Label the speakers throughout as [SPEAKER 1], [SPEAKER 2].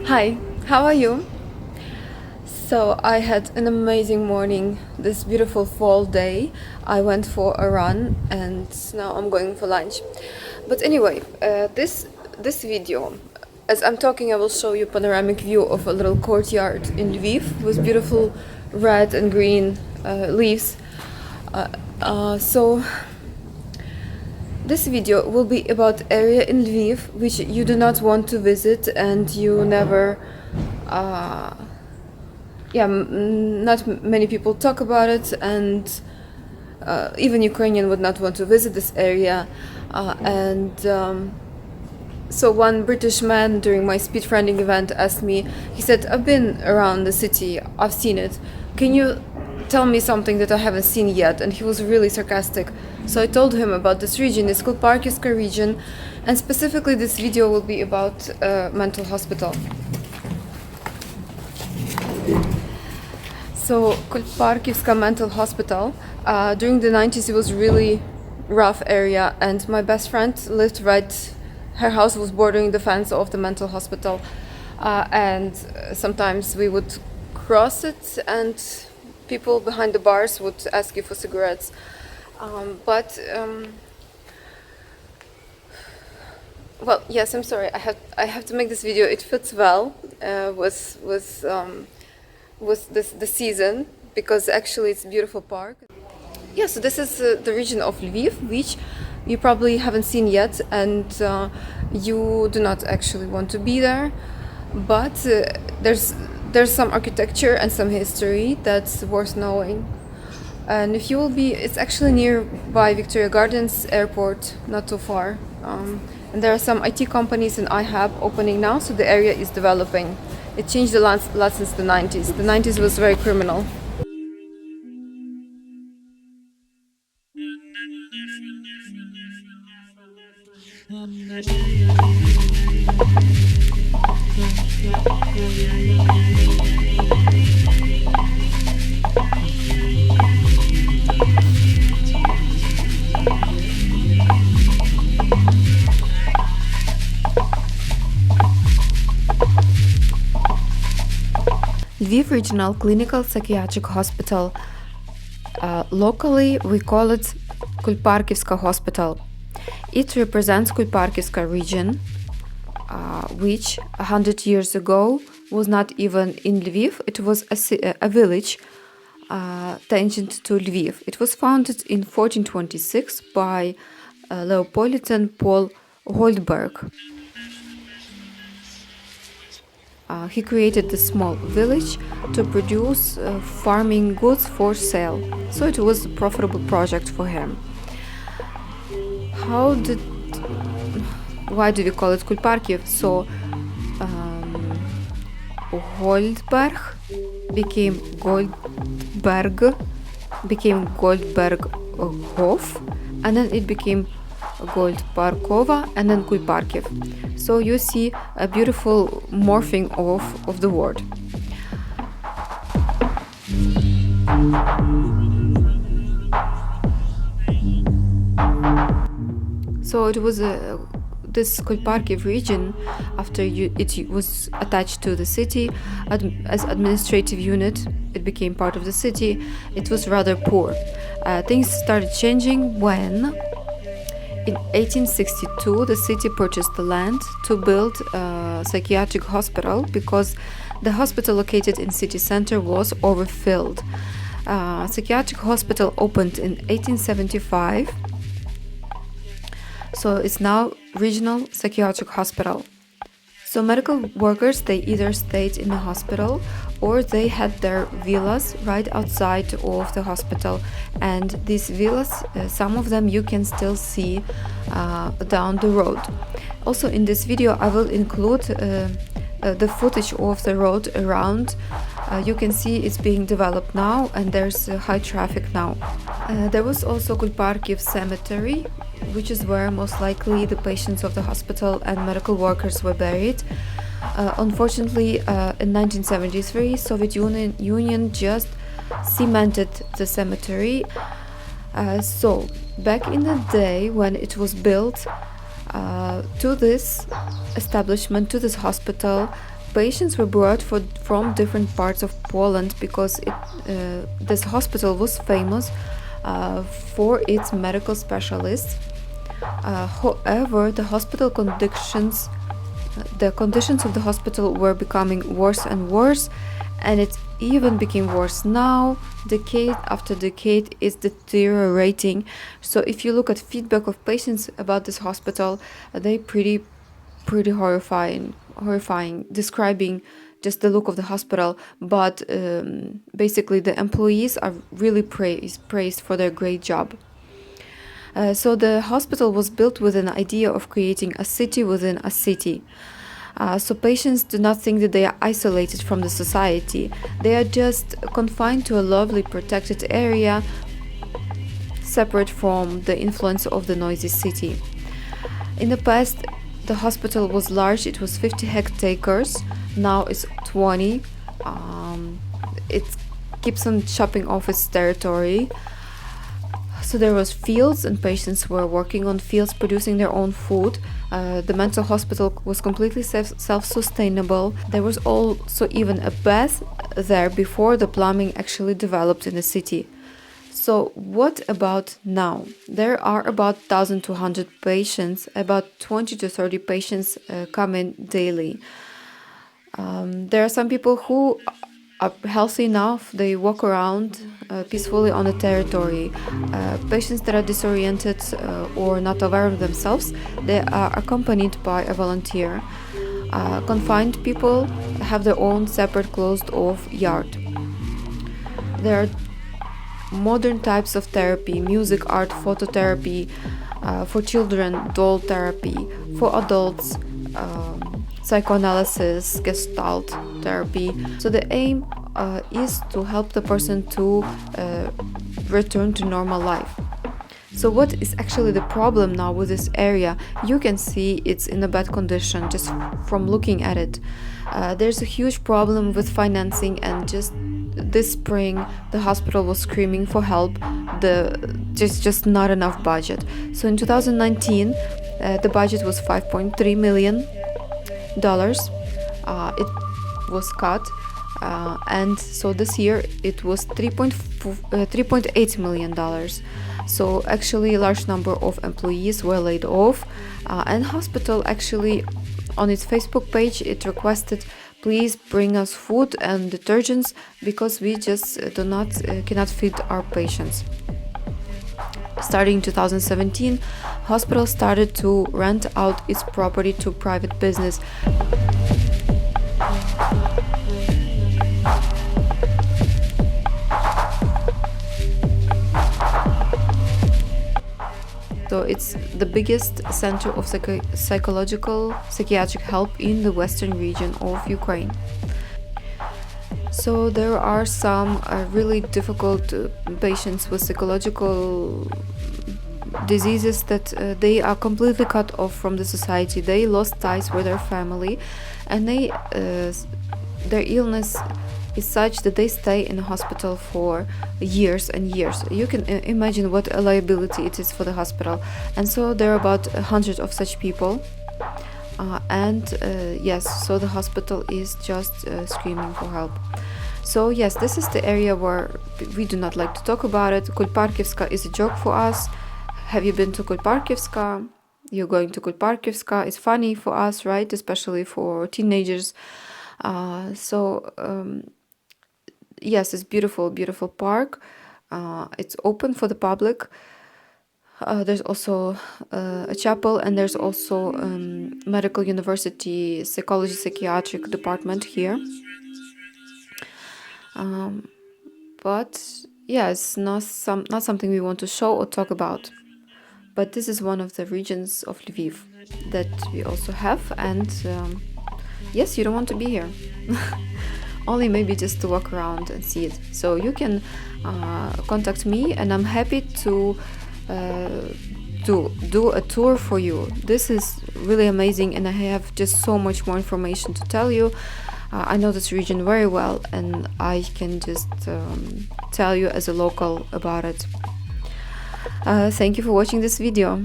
[SPEAKER 1] Hi, how are you? So I had an amazing morning, this beautiful fall day. I went for a run and now I'm going for lunch. But anyway, this video, as I'm talking, I will show you panoramic view of a little courtyard in Lviv with beautiful red and green leaves. So this video will be about area in Lviv which you do not want to visit and you never not many people talk about it, and even Ukrainian would not want to visit this area. So one British man during my speed friending event asked me, he said, I've been around the city, I've seen it. Can you tell me something that I haven't seen yet? And he was really sarcastic. So I told him about this region, this Kylparkiv region, and specifically this video will be about mental hospital. So Kulparkiv mental hospital, during the 90s it was really rough area, and my best friend lived her house was bordering the fence of the mental hospital, and sometimes we would cross it and people behind the bars would ask you for cigarettes. Well, yes, I'm sorry, I have to make this video. It fits well with the season, because actually it's a beautiful park. Yeah, so this is the region of Lviv, which you probably haven't seen yet, and you do not actually want to be there. But there's some architecture and some history that's worth knowing. And if you will be, it's actually nearby Victoria Gardens Airport, not too far. And there are some IT companies and iHub opening now, so the area is developing. It changed a lot since the 90s. The 90s was very criminal. Lviv Regional Clinical Psychiatric Hospital. Locally, we call it Kylparkiv Hospital. It represents Kylparkiv region, which 100 years ago was not even in Lviv. It was a village tangent to Lviv. It was founded in 1426 by Leopolitan Paul Goldberg. He created a small village to produce farming goods for sale, so it was a profitable project for him. Why do we call it Kulparkiv? So Goldberg became Goldberghof, and then it became Goldparkova, and then Kylparkiv. So you see a beautiful morphing of the word. So it was this Kylparkiv region, after it was attached to the city as administrative unit, it became part of the city. It was rather poor. Things started changing when in 1862 the city purchased the land to build a psychiatric hospital, because the hospital located in city center was overfilled. Psychiatric hospital opened in 1875, so it's now regional psychiatric hospital. So medical workers, they either stayed in the hospital or they had their villas right outside of the hospital, and these villas, some of them you can still see down the road. Also in this video I will include the footage of the road around. You can see it's being developed now, and there's high traffic now. There was also Kulparkiv cemetery, which is where most likely the patients of the hospital and medical workers were buried. Unfortunately, in 1973, Soviet Union just cemented the cemetery. So back in the day when it was built, to this establishment, to this hospital, patients were brought from different parts of Poland because this hospital was famous for its medical specialists. However, the conditions of the hospital were becoming worse and worse, and it even became worse now. Decade after decade is deteriorating. So if you look at feedback of patients about this hospital, they pretty horrifying, describing just the look of the hospital. But basically the employees are really praised for their great job. So the hospital was built with an idea of creating a city within a city. So patients do not think that they are isolated from the society. They are just confined to a lovely protected area, separate from the influence of the noisy city. In the past, the hospital was large. It was 50 hectares. Now it's 20. It keeps on chopping off its territory. So there was fields, and patients were working on fields, producing their own food. The mental hospital was completely self-sustainable. There was also even a bath there before the plumbing actually developed in the city. So what about now? There are about 1,200 patients. About 20 to 30 patients come in daily. There are some people who are healthy enough. They walk around peacefully on the territory. Patients that are disoriented or not aware of themselves, they are accompanied by a volunteer. Confined people have their own separate closed-off yard. There are modern types of therapy: music, art, phototherapy, for children, doll therapy, for adults, psychoanalysis, gestalt therapy. So the aim is to help the person to return to normal life. So what is actually the problem now with this area? You can see it's in a bad condition just from looking at it. There's a huge problem with financing, and just this spring the hospital was screaming for help. Just not enough budget. So in 2019 the budget was $5.3 million. It was cut, and so this year it was $3.8 million. So actually a large number of employees were laid off, and hospital actually on its Facebook page it requested, please bring us food and detergents because we just cannot feed our patients. Starting in 2017, hospital started to rent out its property to private business. So it's the biggest center of psychiatric help in the western region of Ukraine. So there are some really difficult patients with psychological diseases that they are completely cut off from the society. They lost ties with their family, and their illness is such that they stay in a hospital for years and years. You can imagine what a liability it is for the hospital. And so there are about 100 of such people. Yes, so the hospital is just screaming for help. So yes, this is the area where we do not like to talk about it. Kulparkivska is a joke for us. Have you been to Kylparkivska? You're going to Kulparkivska. It's funny for us, right? Especially for teenagers. Yes, it's beautiful park. It's open for the public. There's also a chapel, and there's also medical university, psychology, psychiatric department here. But yeah, it's not something we want to show or talk about. But this is one of the regions of Lviv that we also have, and yes, you don't want to be here. Only maybe just to walk around and see it. So you can contact me, and I'm happy to do a tour for you. This is really amazing, and I have just so much more information to tell you. I know this region very well, and I can just tell you as a local about it. Thank you for watching this video.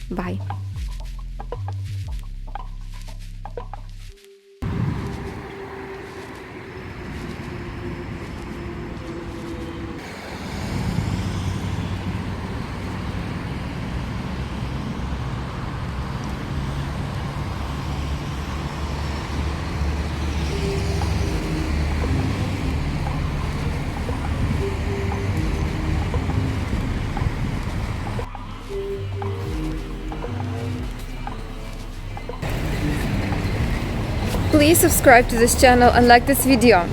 [SPEAKER 1] Bye. please subscribe to this channel and like this video.